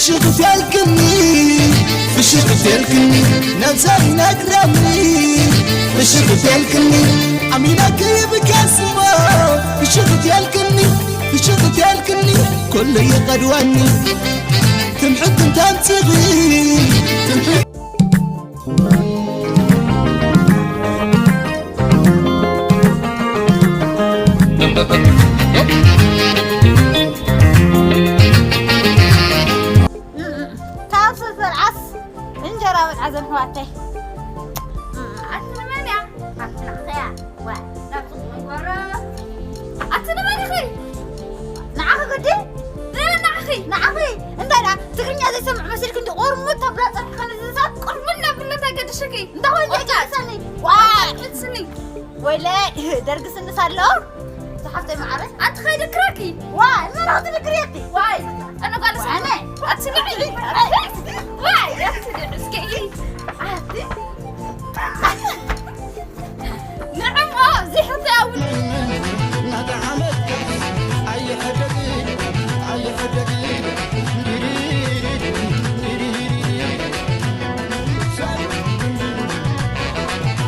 فشغت يالكني فشغت يالكني نزاي نقرمني فشغت يالكني عمينك يبكى سما فشغت يالكني فشغت يالكني كل يقدواني تمحك انت تغي تمحك عزم هواتي أتنا مانع أتنا خيا وناخذ من ورا أتنا مانع خي نعاخي قدي لا نعاخي نعاخي انت أنا تقرني هذا سمع مسيرك انت قرمو تبلا صار خلنا زاد قرمنا بالله قد شكي انت هو اللي جالسني واه تسني ولا درجس الناس الله صحفتي معرس أنت خي ذكركي واي ما راح تذكريتي واي أنا قال أنا أتسمعي واي أتسمعي اسكي نعم زي حتى أول نادى حمد أي حدقي أي حدقي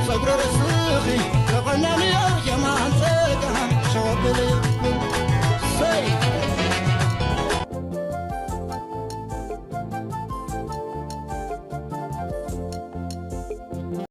صبر رسخي لقناني يا جماعة شواب لي